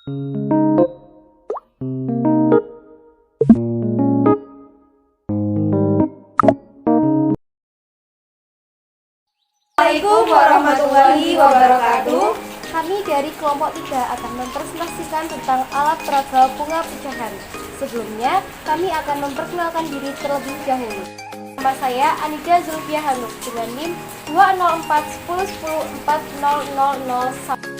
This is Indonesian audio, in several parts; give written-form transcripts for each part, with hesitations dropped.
Assalamualaikum warahmatullahi wabarakatuh. Kami dari kelompok 3 akan mempresentasikan tentang alat peraga bunga pecahan. Sebelumnya, kami akan memperkenalkan diri terlebih dahulu. Nama saya Anida Zulfia Hanuk dengan NIM 20410104001.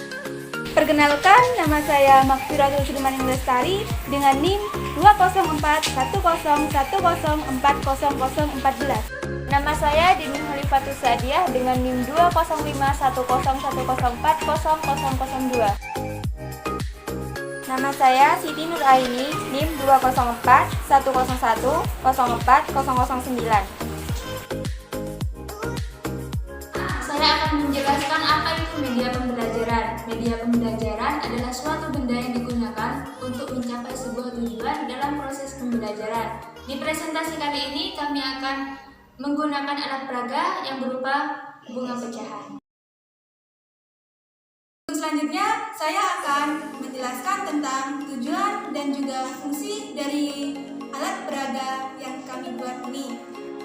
Perkenalkan, nama saya Makfiratul Firmaning Lestari dengan NIM 2041010404014. Nama saya Dini Halifatus Sadiah dengan NIM 2051010404002. Nama saya Siti Nur Aini, NIM 2041010404009. Saya akan menjelaskan apa itu media pembelajaran. Media pembelajaran adalah suatu benda yang digunakan untuk mencapai sebuah tujuan dalam proses pembelajaran. Di presentasi kali ini kami akan menggunakan alat peraga yang berupa bunga pecahan. Selanjutnya, saya akan menjelaskan tentang tujuan dan juga fungsi dari alat peraga yang kami buat ini.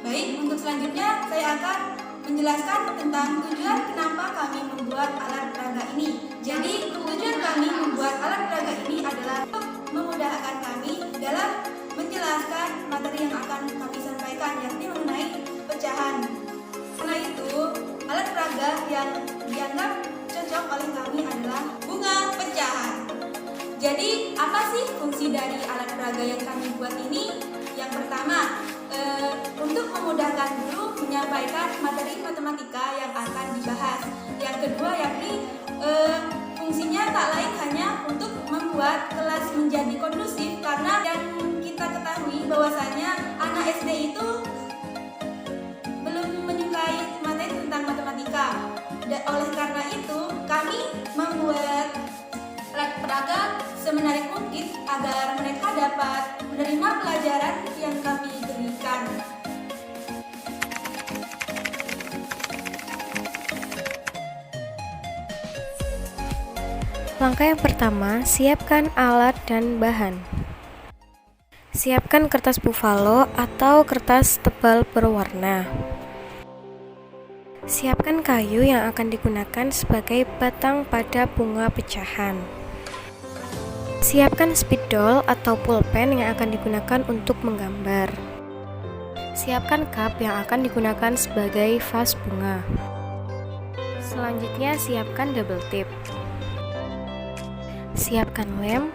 Baik, untuk selanjutnya saya akan menjelaskan tentang tujuan kenapa kami membuat alat peraga ini. Jadi, tujuan kami membuat alat peraga ini adalah untuk memudahkan kami dalam menjelaskan materi yang akan kami sampaikan, yakni mengenai pecahan. Karena itu, alat peraga yang dianggap cocok oleh kami adalah bunga pecahan. Jadi, apa sih fungsi dari alat peraga yang kami buat ini? Yang pertama, untuk memudahkan guru menyampaikan materi matematika yang akan dibahas. Yang kedua, yakni fungsinya tak lain hanya untuk membuat kelas menjadi kondusif, karena dan kita ketahui bahwasanya anak SD itu belum menyukai materi tentang matematika. Dan oleh karena itu, kami membuat alat peraga semenarik mungkin agar mereka dapat menerima pelajaran yang kami berikan. Langkah yang pertama, siapkan alat dan bahan. Siapkan kertas buffalo atau kertas tebal berwarna. Siapkan kayu yang akan digunakan sebagai batang pada bunga pecahan. Siapkan spidol atau pulpen yang akan digunakan untuk menggambar. Siapkan cup yang akan digunakan sebagai vas bunga. Selanjutnya, siapkan double tip. Siapkan lem.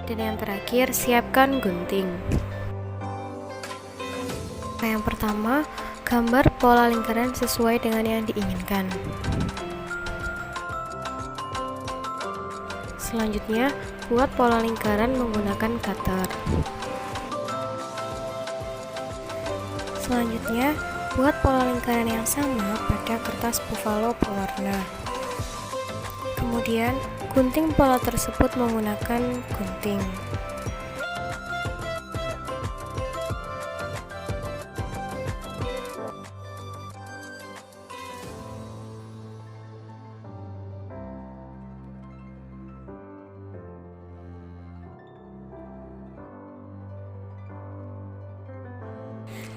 Dan yang terakhir, siapkan gunting. Yang pertama, gambar pola lingkaran sesuai dengan yang diinginkan. Selanjutnya, buat pola lingkaran menggunakan cutter. Selanjutnya, buat pola lingkaran yang sama pada kertas buffalo berwarna. Kemudian, gunting pola tersebut menggunakan gunting.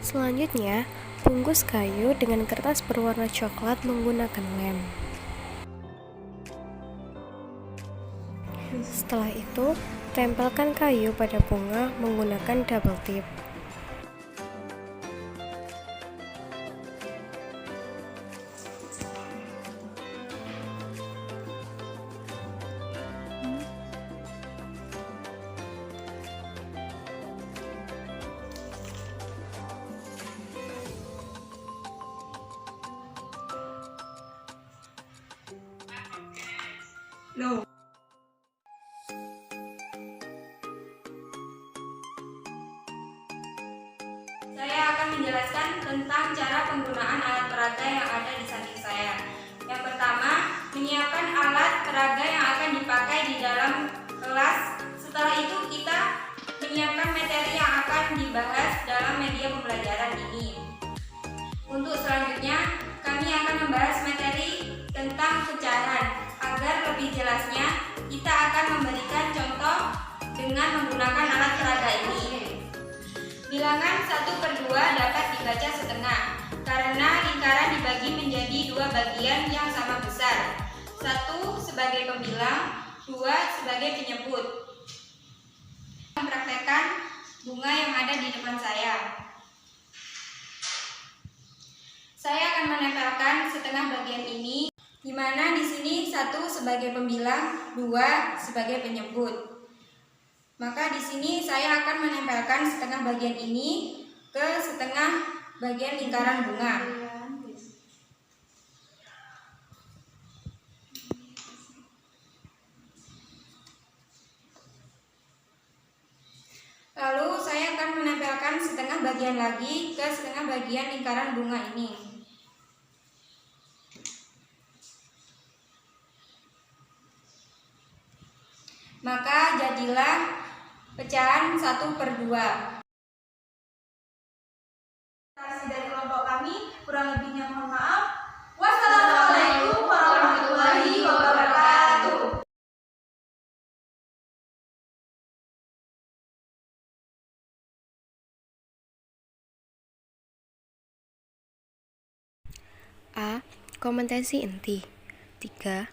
Selanjutnya, bungkus kayu dengan kertas berwarna coklat menggunakan lem. Setelah itu, tempelkan kayu pada bunga menggunakan double tip. No. Saya akan menjelaskan tentang cara penggunaan alat peraga yang ada di samping saya. Yang pertama, menyiapkan alat peraga yang akan dipakai di dalam kelas. Setelah itu, kita menyiapkan materi yang akan dibahas dalam media pembelajaran ini. Untuk selanjutnya, kami akan membahas materi tentang pecahan. Agar lebih jelasnya, kita akan memberikan contoh dengan menggunakan alat peraga ini. Bilangan 1/2 dapat dibaca setengah, karena lingkaran dibagi menjadi dua bagian yang sama besar. 1 sebagai pembilang, 2 sebagai penyebut. Mempraktekkan bunga yang ada di depan saya. Saya akan menempelkan setengah bagian ini, di mana di sini 1 sebagai pembilang, 2 sebagai penyebut. Maka di sini saya akan menempelkan setengah bagian ini ke setengah bagian lingkaran bunga. Lalu saya akan menempelkan setengah bagian lagi ke setengah bagian lingkaran bunga ini. Maka jadilah pecahan 1/2. Dari kelompok kami, kurang lebihnya mohon maaf. Wassalamualaikum warahmatullahi wabarakatuh. A. Kompetensi inti. 3.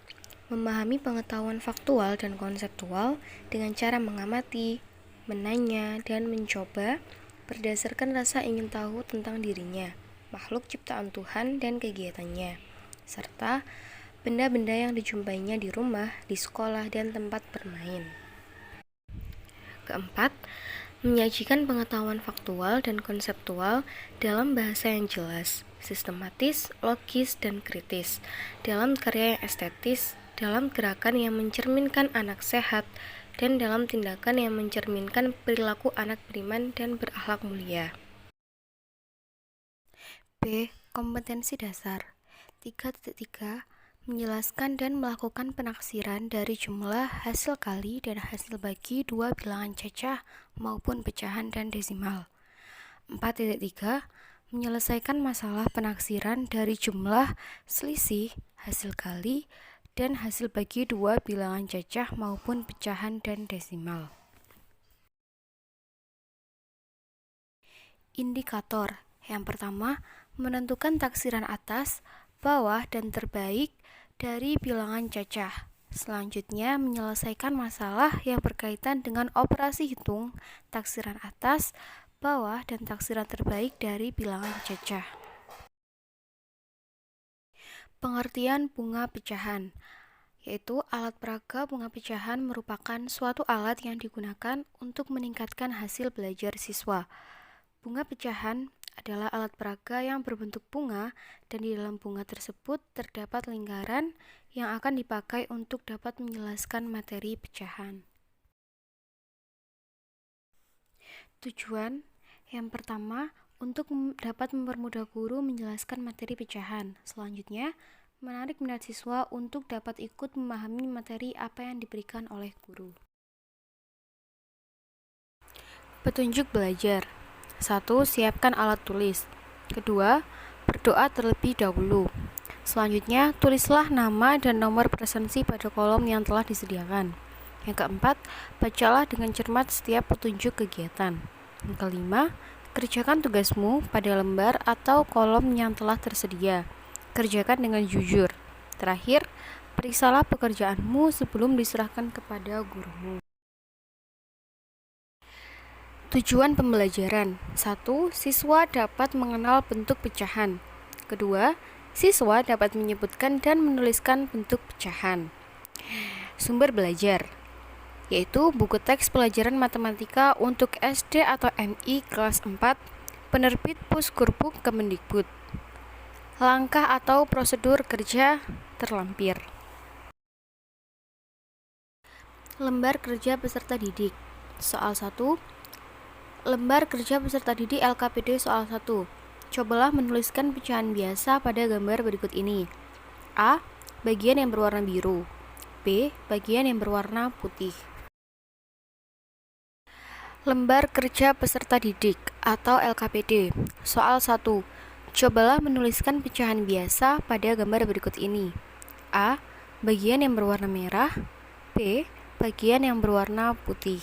Memahami pengetahuan faktual dan konseptual dengan cara mengamati, menanya, dan mencoba berdasarkan rasa ingin tahu tentang dirinya, makhluk ciptaan Tuhan dan kegiatannya, serta benda-benda yang dijumpainya di rumah, di sekolah, dan tempat bermain. Keempat, menyajikan pengetahuan faktual dan konseptual dalam bahasa yang jelas, sistematis, logis, dan kritis, dalam karya yang estetis, dalam gerakan yang mencerminkan anak sehat, dan dalam tindakan yang mencerminkan perilaku anak beriman dan berakhlak mulia. B. Kompetensi dasar. 3.3 Menjelaskan dan melakukan penaksiran dari jumlah, hasil kali, dan hasil bagi dua bilangan cacah maupun pecahan dan desimal. 4.3 Menyelesaikan masalah penaksiran dari jumlah, selisih, hasil kali, dan hasil bagi dua bilangan cacah maupun pecahan dan desimal. Indikator. Yang pertama, menentukan taksiran atas, bawah, dan terbaik dari bilangan cacah. Selanjutnya, menyelesaikan masalah yang berkaitan dengan operasi hitung, taksiran atas, bawah, dan taksiran terbaik dari bilangan cacah. Pengertian bunga pecahan, yaitu alat peraga bunga pecahan merupakan suatu alat yang digunakan untuk meningkatkan hasil belajar siswa. Bunga pecahan adalah alat peraga yang berbentuk bunga, dan di dalam bunga tersebut terdapat lingkaran yang akan dipakai untuk dapat menjelaskan materi pecahan. Tujuan yang pertama, untuk dapat mempermudah guru menjelaskan materi pecahan. Selanjutnya, menarik minat siswa untuk dapat ikut memahami materi apa yang diberikan oleh guru. Petunjuk belajar. 1. Siapkan alat tulis. 2. Berdoa terlebih dahulu. Selanjutnya, tulislah nama dan nomor presensi pada kolom yang telah disediakan. Yang keempat, bacalah dengan cermat setiap petunjuk kegiatan. Yang kelima, kerjakan tugasmu pada lembar atau kolom yang telah tersedia. Kerjakan dengan jujur. Terakhir, periksalah pekerjaanmu sebelum diserahkan kepada gurumu. Tujuan pembelajaran. 1. Siswa dapat mengenal bentuk pecahan. 2. Siswa dapat menyebutkan dan menuliskan bentuk pecahan. Sumber belajar, yaitu buku teks pelajaran matematika untuk SD atau MI kelas 4, penerbit Puskurbuk Kemendikbud. Langkah atau prosedur kerja terlampir. Lembar kerja peserta didik. Soal 1. Lembar kerja peserta didik LKPD soal 1. Cobalah menuliskan pecahan biasa pada gambar berikut ini. A. Bagian yang berwarna biru. B. Bagian yang berwarna putih. Lembar kerja peserta didik atau LKPD. Soal 1. Cobalah menuliskan pecahan biasa pada gambar berikut ini. A. Bagian yang berwarna merah. B. Bagian yang berwarna putih.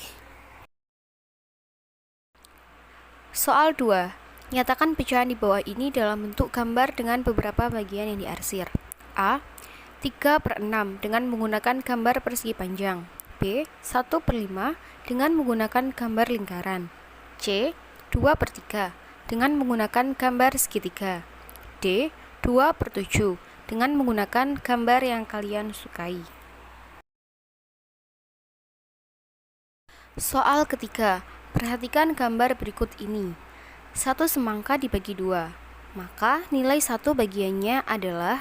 Soal 2. Nyatakan pecahan di bawah ini dalam bentuk gambar dengan beberapa bagian yang diarsir. A. 3/6 dengan menggunakan gambar persegi panjang. B. 1/5 dengan menggunakan gambar lingkaran. C. 2/3 dengan menggunakan gambar segitiga. D. 2/7 dengan menggunakan gambar yang kalian sukai. Soal ketiga. Perhatikan gambar berikut ini. Satu semangka dibagi 2, maka nilai satu bagiannya adalah